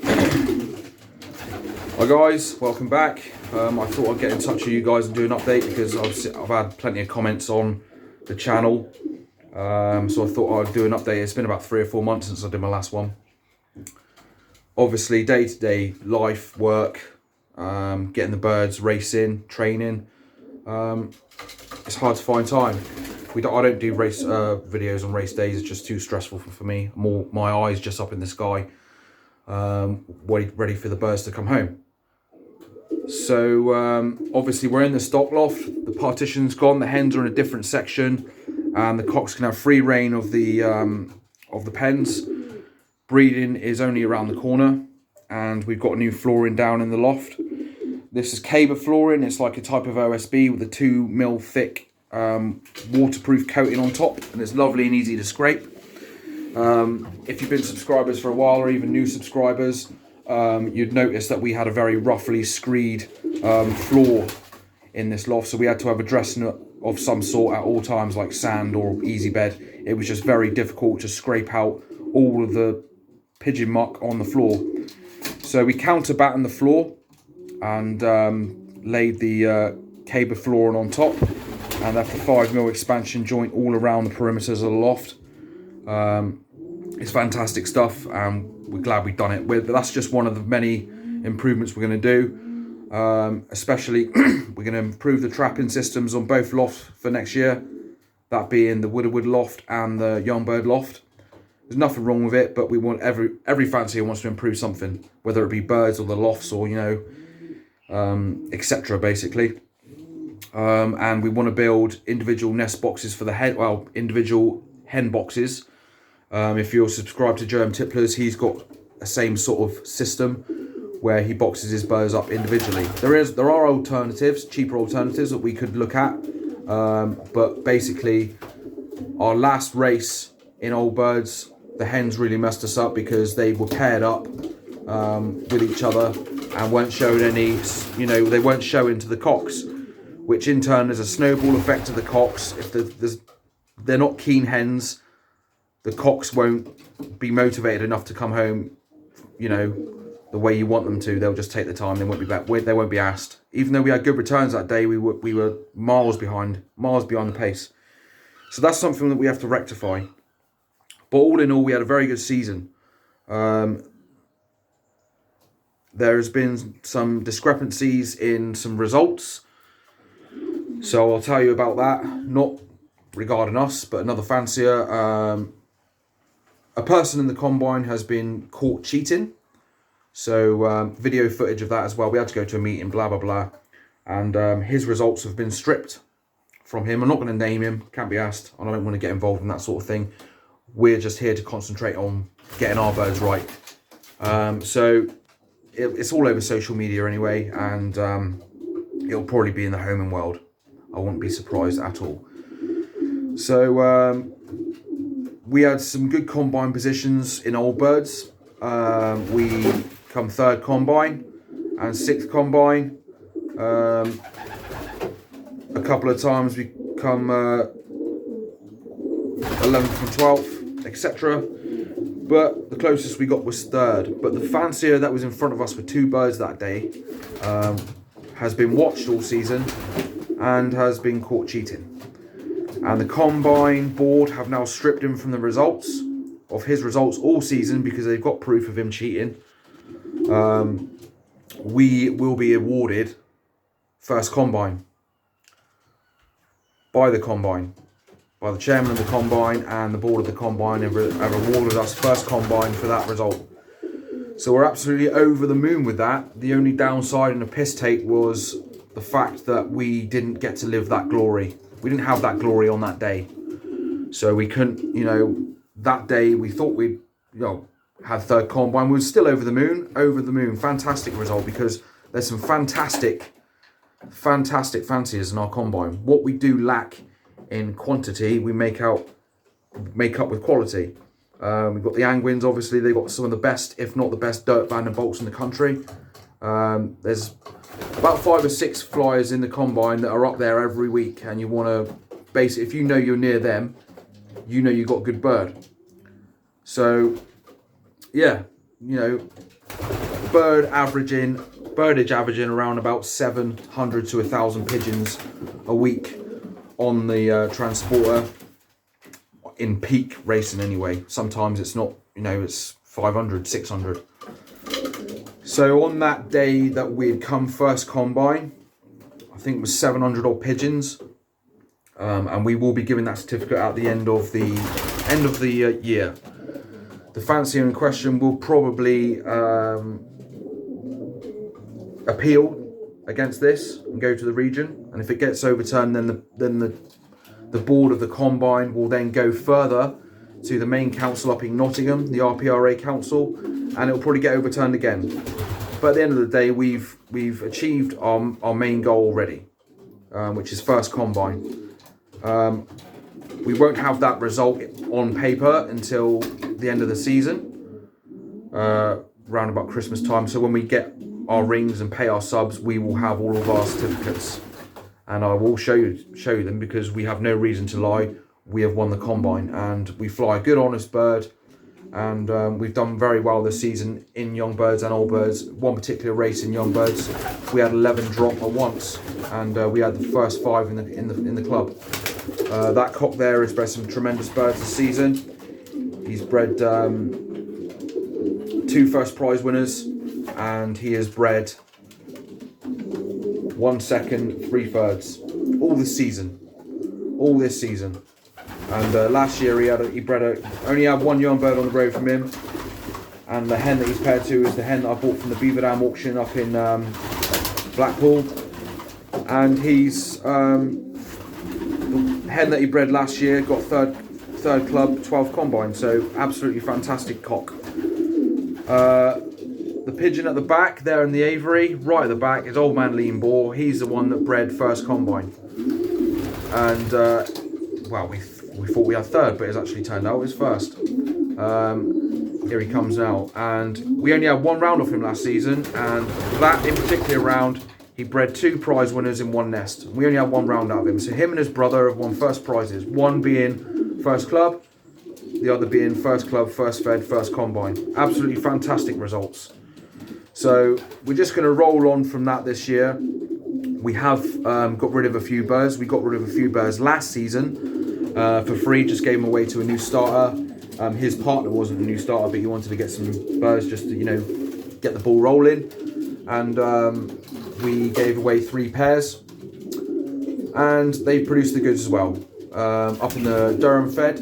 Hi guys, welcome back. I thought I'd get in touch with you guys and do an update because I've had plenty of comments on the channel. So I thought I'd do an update. It's been about 3 or 4 months since I did my last one. Obviously, day-to-day life, work, getting the birds, racing, training. It's hard to find time. I don't do race videos on race days. It's just too stressful for me. My eyes just up in the sky, ready for the birds to come home. So obviously we're in the stock loft. The partition's gone. The hens are in a different section, and the cocks can have free reign of the pens. Breeding is only around the corner, and we've got new flooring down in the loft. This is Caber flooring. It's like a type of OSB with a 2mm thick waterproof coating on top, and it's lovely and easy to scrape. If you've been subscribers for a while, or even new subscribers, you'd notice that we had a very roughly screed floor in this loft, so we had to have a dressing of some sort at all times, like sand or easy bed. It was just very difficult to scrape out all of the pigeon muck on the floor. So we counterbattened the floor and laid the Caber flooring on top, and left a 5mm expansion joint all around the perimeters of the loft. It's fantastic stuff, and we're glad we've done it. But that's just one of the many improvements we're going to do. Especially, we're going to improve the trapping systems on both lofts for next year. That being the Wood loft and the young bird loft. There's nothing wrong with it, but we want every fancier wants to improve something, whether it be birds or the lofts or etc. basically. And we want to build individual nest boxes for the individual hen boxes. If you're subscribed to Germ Tipplers, he's got a same sort of system where he boxes his birds up individually. There are alternatives, cheaper alternatives that we could look at, but basically our last race in Old Birds, the hens really messed us up because they were paired up with each other and weren't showing any, they weren't showing to the cocks, which in turn is a snowball effect to the cocks. If they're not keen hens, the cocks won't be motivated enough to come home, the way you want them to. They'll just take the time. They won't be back. They won't be asked. Even though we had good returns that day, we were miles behind the pace. So that's something that we have to rectify. But all in all, we had a very good season. There's been some discrepancies in some results, so I'll tell you about that. Not regarding us, but another fancier. A person in the combine has been caught cheating. So video footage of that as well. We had to go to a meeting, blah, blah, blah. And his results have been stripped from him. I'm not going to name him. Can't be asked. I don't want to get involved in that sort of thing. We're just here to concentrate on getting our birds right. So it's all over social media anyway. And it'll probably be in the homing world. I wouldn't be surprised at all. So we had some good combine positions in Old Birds. We come 3rd combine and 6th combine. A couple of times we come 11th and 12th, etc. But the closest we got was 3rd. But the fancier that was in front of us with 2 birds that day has been watched all season and has been caught cheating. And the combine board have now stripped him from the results of his results all season because they've got proof of him cheating. We will be awarded 1st combine by the chairman of the combine, and the board of the combine have awarded us 1st combine for that result. So we're absolutely over the moon with that. The only downside and a piss take was the fact that we didn't get to live that glory. We didn't have that glory on that day. So we couldn't, that day we thought we'd, had 3rd combine. We were still over the moon. Fantastic result, because there's some fantastic fanciers in our combine. What we do lack in quantity, we make up with quality. We've got the Angwins, obviously. They've got some of the best, if not the best, dirt band and bolts in the country. There's about 5 or 6 flyers in the combine that are up there every week, and you want to basically, if you're near them, you got a good bird. So yeah, birdage averaging around about 700 to 1,000 pigeons a week on the transporter in peak racing anyway. Sometimes it's not, you know, it's 500, 600. So on that day that we'd come first combine, I think it was 700 odd pigeons, and we will be giving that certificate at the end of the year. The fancier in question will probably appeal against this and go to the region, and if it gets overturned, then the board of the combine will then go further to the main council up in Nottingham, the RPRA council, and it'll probably get overturned again. But at the end of the day, we've achieved our main goal already, which is first combine. We won't have that result on paper until the end of the season, round about Christmas time. So when we get our rings and pay our subs, we will have all of our certificates, and I will show you them, because we have no reason to lie. We have won the combine, and we fly a good, honest bird, and we've done very well this season in young birds and old birds. One particular race in young birds, we had 11 drop at once, and we had the first 5 in the club. That cock there has bred some tremendous birds this season. He's bred 2 first prize winners, and he has bred 1 second, 3 thirds, all this season. And last year he only had 1 young bird on the road from him, and the hen that he's paired to is the hen that I bought from the Beaver Dam auction up in Blackpool, and he's the hen that he bred last year got third club, 12th combine, so absolutely fantastic cock. The pigeon at the back there in the aviary, right at the back, is old man Lean Boar. He's the one that bred first combine, and well, we thought we had third, but it's actually turned out it was first. Here he comes now, and we only had 1 round off him last season, and that in particular round he bred 2 prize winners in 1 nest. We only had 1 round out of him, so him and his brother have won first prizes, one being first club, the other being first club, first fed, first combine. Absolutely fantastic results. So we're just going to roll on from that this year. We have got rid of a few birds. We got rid of a few birds last season for free, just gave them away to a new starter. His partner wasn't a new starter, but he wanted to get some birds just to, you know, get the ball rolling. And we gave away 3 pairs, and they produced the goods as well. Up in the Durham Fed,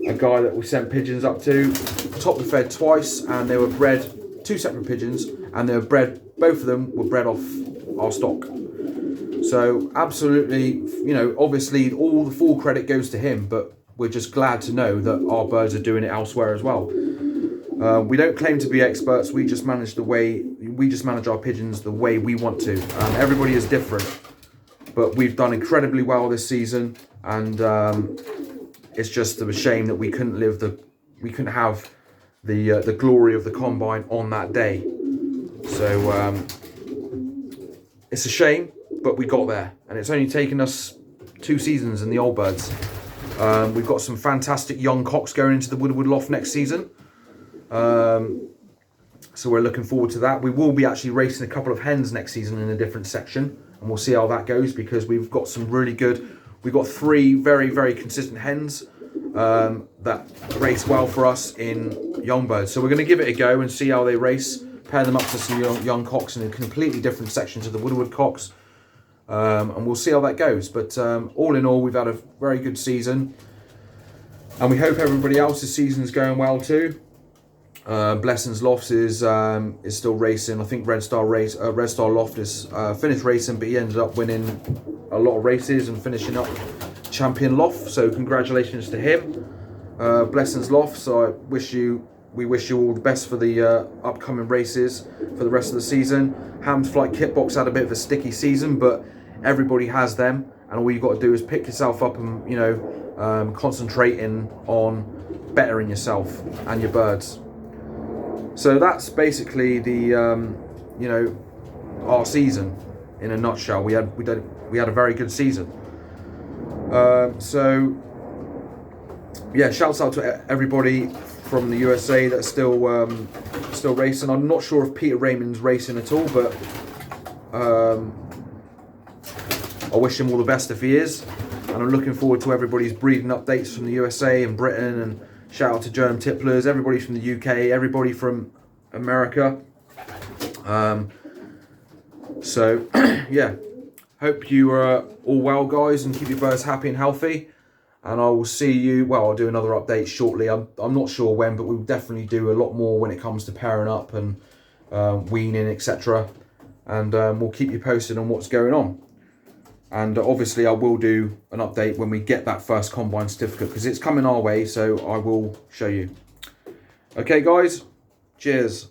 a guy that we sent pigeons up to, topped the fed twice, and they were bred 2 separate pigeons, and they were bred, both of them were bred off our stock. So absolutely, you know, obviously all the full credit goes to him, but we're just glad to know that our birds are doing it elsewhere as well. We don't claim to be experts. We just manage our pigeons the way we want to. Everybody is different, but we've done incredibly well this season, and it's just a shame that we couldn't have the glory of the combine on that day. So it's a shame, but we got there, and it's only taken us 2 seasons in the old birds. We've got some fantastic young cocks going into the Woodwood Loft next season. So we're looking forward to that. We will be actually racing a couple of hens next season in a different section, and we'll see how that goes, because we've got some really good, we've got 3 very, very consistent hens that race well for us in young birds. So we're going to give it a go and see how they race, pair them up to some young cocks in a completely different section to the Woodwood cocks, and we'll see how that goes. But all in all, we've had a very good season, and we hope everybody else's season is going well too. Blessings Lofts is still racing. I think Red Star Loft is finished racing, but he ended up winning a lot of races and finishing up champion loft. So congratulations to him, Blessings Loft. So we wish you all the best for the upcoming races for the rest of the season. Heylflights Kitbox had a bit of a sticky season, but everybody has them, and all you've got to do is pick yourself up and, you know, concentrating on bettering yourself and your birds. So that's basically the you know, our season in a nutshell. We had a very good season. So yeah, shouts out to everybody from the USA that are still racing. I'm not sure if Peter Raymond's racing at all, but I wish him all the best if he is. And I'm looking forward to everybody's breeding updates from the USA and Britain, and shout out to German tipplers, everybody from the UK, everybody from America. So yeah, hope you are all well, guys, and keep your birds happy and healthy. And I will see you, well, I'll do another update shortly. I'm not sure when, but we'll definitely do a lot more when it comes to pairing up and weaning, etc. And we'll keep you posted on what's going on. And obviously I will do an update when we get that first combine certificate, because it's coming our way, so I will show you. Okay, guys, cheers.